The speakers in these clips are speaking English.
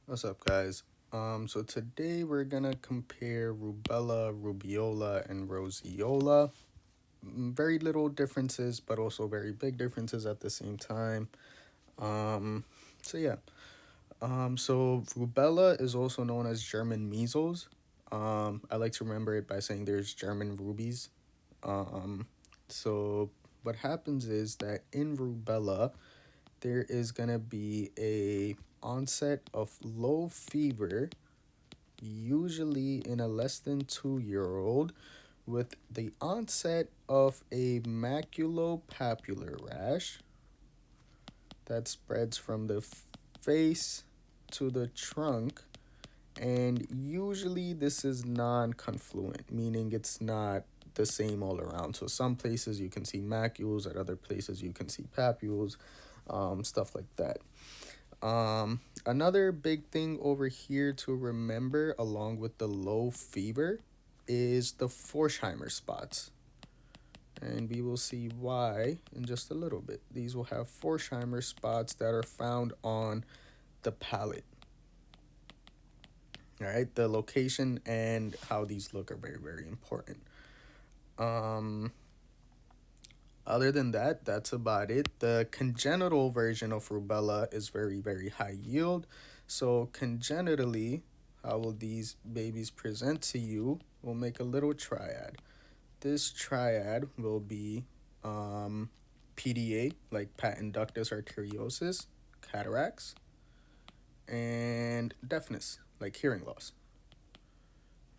What's up, guys? So today we're gonna compare rubella, rubeola, and roseola. Very little differences, but also very big differences at the same time. Um, so yeah. So rubella is also known as German measles. I like to remember it by saying there's German rubies. Um, so what happens is that in rubella, there is gonna be a onset of low fever, usually in a less than 2-year-old, with the onset of a maculopapular rash that spreads from the face to the trunk. And usually this is non-confluent, meaning it's not the same all around. So some places you can see macules, at other places you can see papules, stuff like that. Another big thing over here to remember, along with the low fever, is the Forsheimer spots. And we will see why in just a little bit. These will have Forsheimer spots that are found on the palate. All right, the location and how these look are very, very important. Um, Other than that, that's about it. The congenital version of rubella is very, very high yield. So, congenitally, how will these babies present to you? We'll make a little triad. This triad will be PDA, like patent ductus arteriosus, cataracts, and deafness, like hearing loss.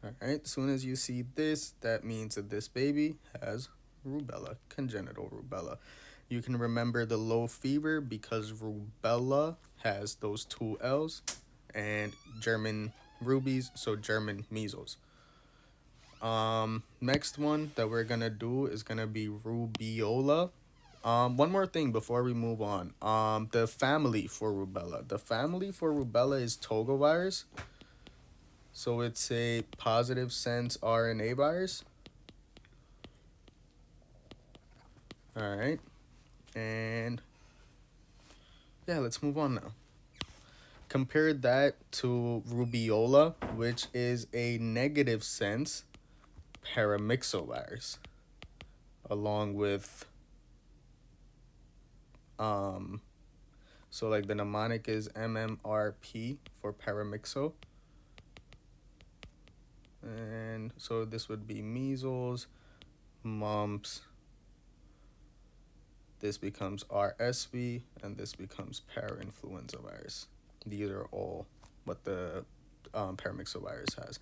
All right, as soon as you see this, that means that this baby has rubella, congenital rubella. You can remember the low fever because rubella has those two L's, and German rubies, so German measles. Next one that we're gonna do is gonna be rubeola. One more thing before we move on. The family for rubella. The family for rubella is togovirus. So it's a positive sense RNA virus. All right. And yeah, let's move on now. Compare that to rubeola, which is a negative sense paramyxovirus, along with um so like the mnemonic is MMRP for paramyxo. And so this would be measles, mumps, this becomes RSV, and this becomes parainfluenza virus. These are all what the paramyxovirus has.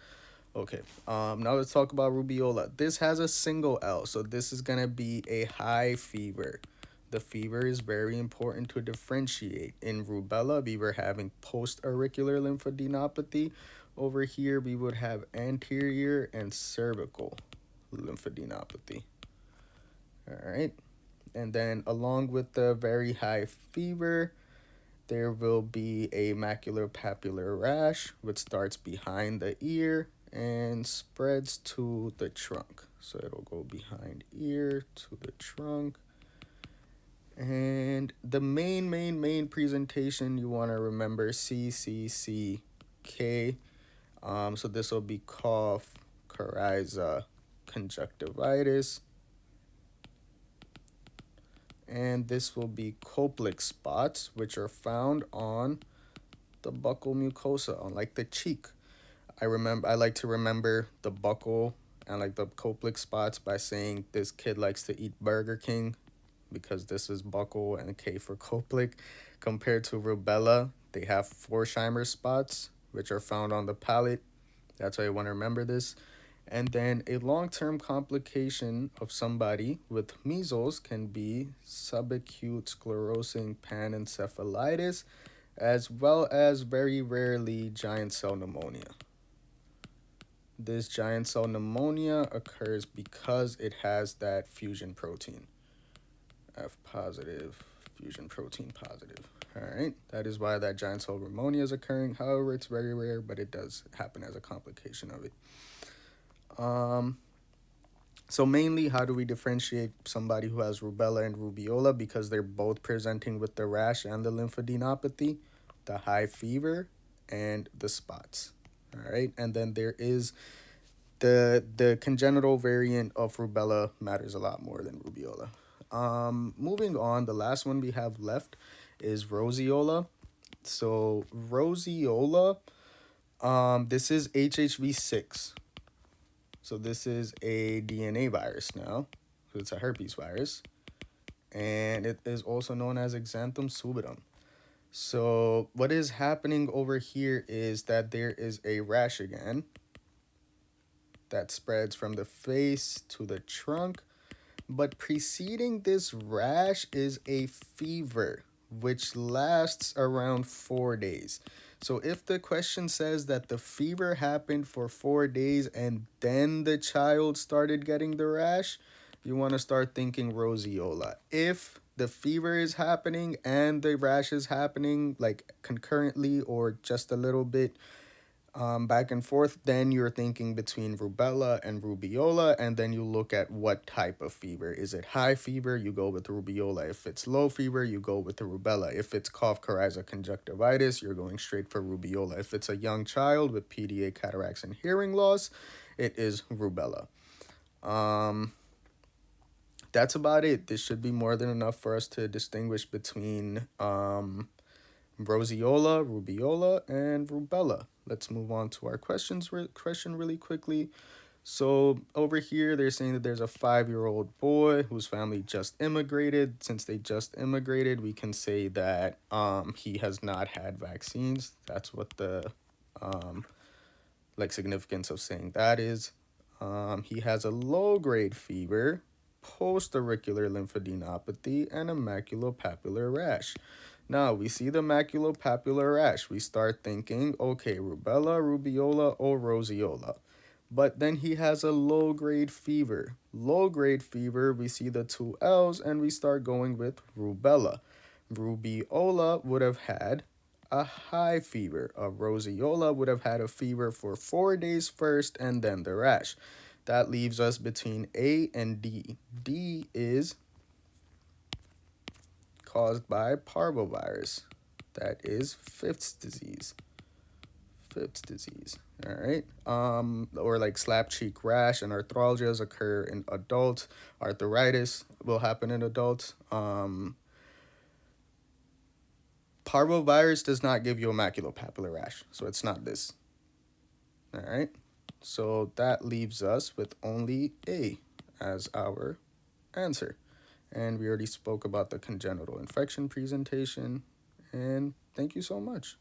Okay, now let's talk about rubeola. This has a single L, so this is gonna be a high fever. The fever is very important to differentiate. In rubella, we were having post-auricular lymphadenopathy. Over here, we would have anterior and cervical lymphadenopathy. All right. And then along with the very high fever, there will be a maculopapular rash, which starts behind the ear and spreads to the trunk. So it'll go behind ear to the trunk. And the main presentation you want to remember, CCCK. So this will be cough, coryza, conjunctivitis. And this will be Koplik spots, which are found on the buccal mucosa, on like the cheek. I like to remember the buccal and like the Koplik spots by saying this kid likes to eat Burger King, because this is buccal and K for Koplik. Compared to rubella, they have Forsheimer spots, which are found on the palate. That's why you want to remember this. And then a long-term complication of somebody with measles can be subacute sclerosing panencephalitis, as well as very rarely giant cell pneumonia. This giant cell pneumonia occurs because it has that fusion protein, F positive, fusion protein positive. All right, that is why that giant cell pneumonia is occurring. However, it's very rare, but it does happen as a complication of it. So mainly, how do we differentiate somebody who has rubella and rubeola? Because they're both presenting with the rash and the lymphadenopathy, the high fever, and the spots. All right, and then there is the congenital variant of rubella matters a lot more than rubeola. Moving on, the last one we have left is roseola. So roseola, this is HHV6. So this is a DNA virus now. So it's a herpes virus, and it is also known as exanthum subitum. So what is happening over here is that there is a rash again that spreads from the face to the trunk. But preceding this rash is a fever, which lasts around 4 days. So if the question says that the fever happened for 4 days and then the child started getting the rash, you want to start thinking roseola. If the fever is happening and the rash is happening like concurrently or just a little bit back and forth, then you're thinking between rubella and rubeola, and then you look at what type of fever. Is it high fever? You go with rubeola. If it's low fever, you go with the rubella. If it's cough, coryza, conjunctivitis, you're going straight for rubeola. If it's a young child with PDA, cataracts, and hearing loss, it is rubella. That's about it. This should be more than enough for us to distinguish between roseola, rubeola, and rubella. Let's move on to our question really quickly. So over here, they're saying that there's a 5-year-old boy whose family just immigrated. Since they just immigrated, we can say that he has not had vaccines. That's what the significance of saying that is. He has a low-grade fever, post-auricular lymphadenopathy, and a maculopapular rash. Now, we see the maculopapular rash. We start thinking, okay, rubella, rubeola, or roseola. But then he has a low-grade fever. Low-grade fever, we see the two L's, and we start going with rubella. Rubeola would have had a high fever. A roseola would have had a fever for 4 days first and then the rash. That leaves us between A and D. D is caused by parvovirus. That is Fifth's disease. Fifth's disease. All right. Or like slap cheek rash and arthralgias occur in adults. Arthritis will happen in adults. Parvovirus does not give you a maculopapular rash, so it's not this. All right. So that leaves us with only A as our answer. And we already spoke about the congenital infection presentation. And thank you so much.